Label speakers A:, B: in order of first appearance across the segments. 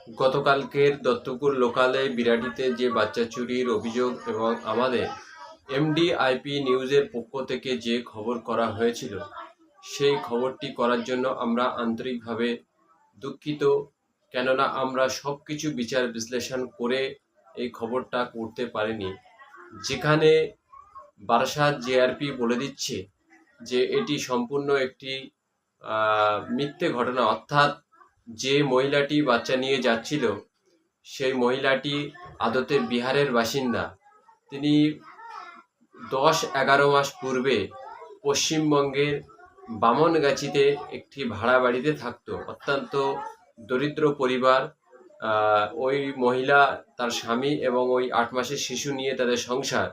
A: গতকালকের দত্তপুর লোকালে বিরাটিতে যে বাচ্চা চুরির অভিযোগ এবং আমাদের এমডিআইপি নিউজের পক্ষ থেকে যে খবর করা হয়েছিল, সেই খবরটি করার জন্য আমরা আন্তরিকভাবে দুঃখিত। কেননা আমরা সব কিছু বিচার বিশ্লেষণ করে এই খবরটা করতে পারিনি। যেখানে বারাসাত জেআরপি বলে দিচ্ছে যে এটি সম্পূর্ণ একটি মিথ্যে ঘটনা, অর্থাৎ যে মহিলাটি বাচ্চা নিয়ে যাচ্ছিল সেই মহিলাটি আদতে বিহারের বাসিন্দা। তিনি 10-11 মাস পূর্বে পশ্চিমবঙ্গের বামনগাছিতে একটি ভাড়া বাড়িতে থাকতো। অত্যন্ত দরিদ্র পরিবার। ওই মহিলা, তার স্বামী এবং ওই 8 মাসের শিশু নিয়ে তাদের সংসার।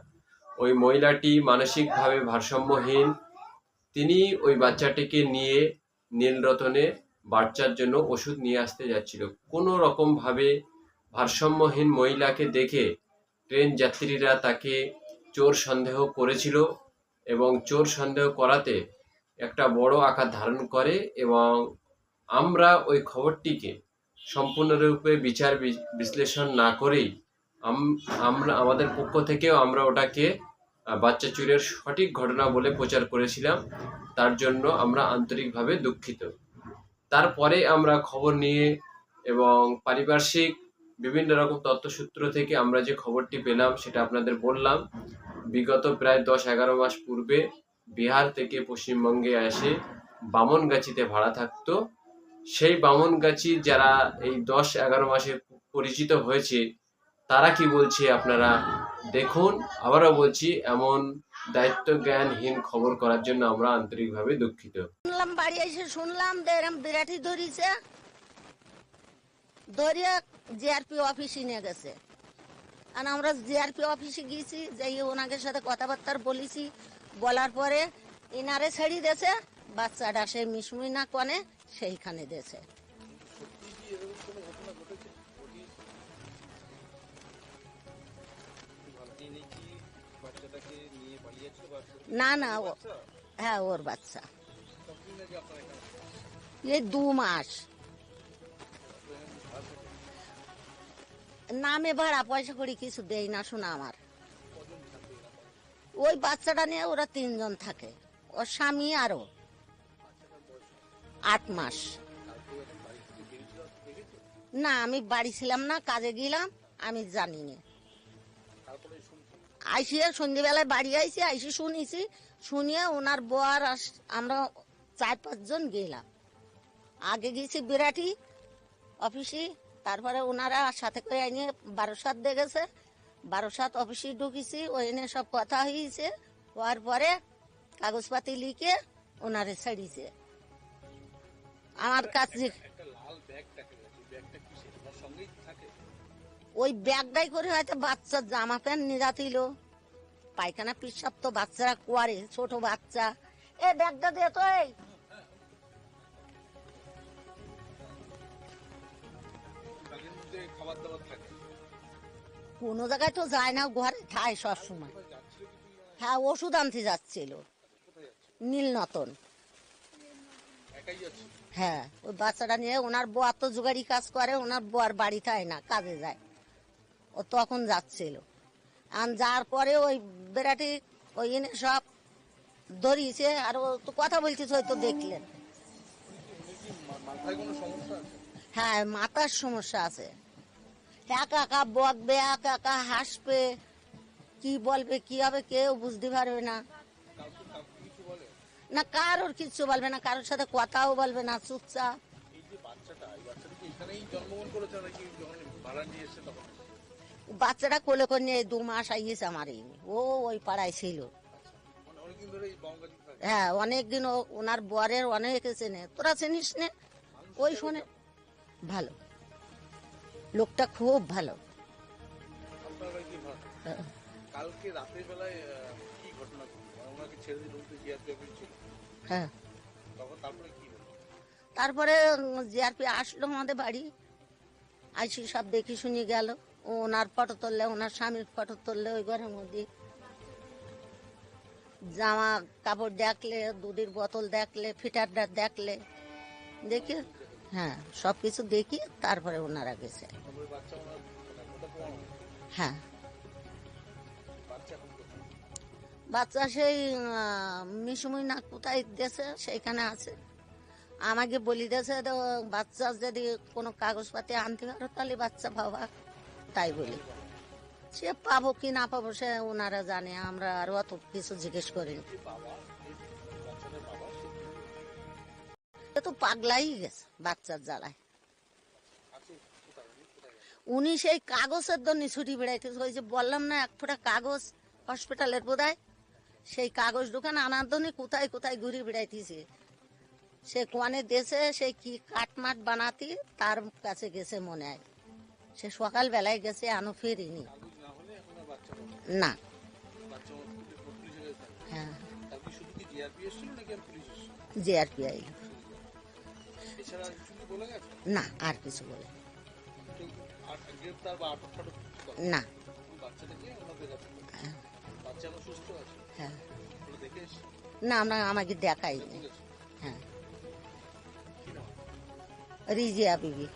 A: ওই মহিলাটি মানসিকভাবে ভারসাম্যহীন। তিনি ওই বাচ্চাটিকে নিয়ে নীলরতনে বাচ্চার জন্য ওষুধ নিয়ে আসতে যাচ্ছিল। কোনো রকমভাবে ভারসাম্যহীন মহিলাকে দেখে ট্রেন যাত্রীরা তাকে চোর সন্দেহ করেছিল এবং চোর সন্দেহ করাতে একটা বড় আকার ধারণ করে এবং আমরা ওই খবরটিকে সম্পূর্ণরূপে বিচার বিশ্লেষণ না করেই আমরা আমাদের পক্ষ থেকেও আমরা ওটাকে বাচ্চা চুরির সঠিক ঘটনা বলে প্রচার করেছিলাম। তার জন্য আমরা আন্তরিকভাবে দুঃখিত। তারপরে আমরা খবর নিয়ে এবং পারিপার্শ্বিক বিভিন্ন রকম তথ্যসূত্র থেকে আমরা যে খবরটি পেলাম সেটা আপনাদের বললাম। বিগত প্রায় 10-11 মাস পূর্বে বিহার থেকে পশ্চিমবঙ্গে এসে বামনগাছিতে ভাড়া থাকতো। সেই বামনগাছি যারা এই 10-11 মাসে পরিচিত হয়েছে তারা কি বলছে আপনারা দেখুন। আবারও বলছি, এমন দায়িত্ব জ্ঞানহীন খবর করার জন্য আমরা আন্তরিকভাবে দুঃখিত।
B: শুনলাম, বাড়ি এসে শুনলাম এরম বিরাটি ধরিছে, ধরিয়ে জিআরপি অফিসে নিয়ে গেছে। আর আমরা জিআরপি অফিসে গিয়েছি, যাই ওনাদের সাথে কথাবার্তা বলেছি। বলার পরে ইনারে ছেড়ে দিয়েছে, বাচ্চাটা সে মিশমুই না কনে সেইখানে দিয়েছে। না না, হ্যাঁ ওর বাচ্চা, এই 2 মাস। নামে ভাড়া পয়সা করি কিছু দেই না শোনা আমার। ওই বাচ্চাটা নিয়ে ওরা 3 জন থাকে, ওর স্বামী আরো 8 মাস। না আমি বাড়ি ছিলাম না, কাজে গেলাম, আমি জানি না। আইসি সন্ধ্যেবেলায় বাড়ি আইসি, আইসি শুনিছি, শুনিয়ে ওনার বর আমরা 4-5 জন গেলাম। আগে গেছি বিরাটি অফিসে, তারপরে ওনারা সাথে করে এনে বারাসাত দেখেছে, বারাসাত অফিসে ঢুকেছি, ওই এনে সব কথা হয়েছে। হওয়ার পরে কাগজপাতি লিখে ওনারে ছাড়িয়েছে আমার কাছে। ওই ব্যাগটাই করে হয়তো বাচ্চার জামা প্যান্ট নিরাতিল, পায়খানা পিসাব তো বাচ্চারা করে, ছোট বাচ্চা। এ ব্যাগটা দিয়ে তো এই কোনো জায়গায় তো যায় না, ঘরে খায় সব সময়। হ্যাঁ ওষুধ আনতে যাচ্ছিল নীলনতন। হ্যাঁ ওই বাচ্চাটা নিয়ে ওনার বর তো জোগাড়ি কাজ করে, ওনার বর বাড়ি থাকে না, কাজে যায়। ও তখন যাচ্ছিল, আর যার পরে ওই বেড়াটি ওই এনে সব ধরিয়েছে। আর ও তো কথা বলছিস হয়তো দেখলেন। হ্যাঁ মাথার সমস্যা আছে, একা একা বকবে, একা একা হাসবে, কি বলবে কি হবে কেউ বুঝতে পারবে না। না কারোর কিচ্ছু বলবে না, কারোর সাথে কথাও বলবে না, চুপচাপ। বাচ্চাটা কোলে করে নিয়ে 2 মাস আইয়েছে আমার এই, ও ওই পাড়ায় ছিল। হ্যাঁ অনেকদিন, ওনার বরের অনেক চেনে, তোরা চিনিস নে। ওই শোনে ভালো, লোকটা খুব ভালো।
C: কালকে রাতের বেলায় কি ঘটনা ঘটলো? ওনাকে ছেড়ে দিল তো জিআরপি ছিল।
B: হ্যাঁ
C: তারপরে কি হলো?
B: তারপরে জিআরপি আসলো আমাদের বাড়ি, আইসি সব দেখি শুনি গেল। ওনার ফটো তুললে, ওনার স্বামীর ফটো তুললে, ওই ঘরের মধ্যে জামা কাপড় দেখলে, দুধের বোতল দেখলে, ফিটারটা দেখলে, দেখে হ্যাঁ, সব কিছু দেখি তারপরে ওনারা গেছে।
C: তারপরে বাচ্চা ওনার কোথাও পড়ানো
B: হ্যাঁ,
C: বাচ্চা এখন কোথায়?
B: বাচ্চা সেই মিশুমুই না কোথায় দেশে সেইখানে আছে। আমাকে বলি দিয়েছে বাচ্চা যদি কোনো কাগজপাতি আনতে পারো তাহলে বাচ্চা পাবা, তাই বলি। সে পাবো কি না পাবো সে ওনারা জানে, আমরা আর অত কিছু জিজ্ঞেস করিনি।
C: যে বাবা এই বাচ্চাটার বাবা সে
B: সে তো পাগলাই গেছে বাচ্চার জ্বালায়।
C: আছে কোথায় উনি কোথায় গেছে?
B: উনি সেই কাগজের জন্য ছুটি বেড়াইতেছে। ওই যে বললাম না এক ফোঁটা কাগজ হসপিটালের বোধহয়, সেই কাগজ দোকান আনার জন্য কোথায় কোথায় ঘুরে বেড়াইতেছে। সে কোয়ানে দেশে সেই কি কাটমাট বানাতি তার কাছে গেছে মনে হয়। সে সকাল বেলায় গেছে, আনো ফেরিনি।
C: কাগজ না হলে এখন আর বাচ্চা পাবে
B: না।
C: বাচ্চা পুলিশের কাছে থাকবে।
B: হ্যাঁ,
C: তার কি শুধু কি জিআরপি এসেছিল নাকি আর পুলিশ এসেছিল?
B: জিআরপিআই।
C: এছাড়া আর কিছু কি বলে গেছে?
B: না, আর কিছু বলে
C: কেউ আর গ্রেপ্তার বা আটক ফাটক করে?
B: না।
C: বাচ্চাটাকে ওনাদের কাছে
B: হ্যাঁ,
C: বাচ্চা এখন সুস্থ আছে
B: হ্যাঁ।
C: ওগুলো দেখে এসে
B: না, আমরা আমাকে দেখাইনি।
C: বলেছে
B: হ্যাঁ,
C: কি না
B: রিজিয়া বিবি।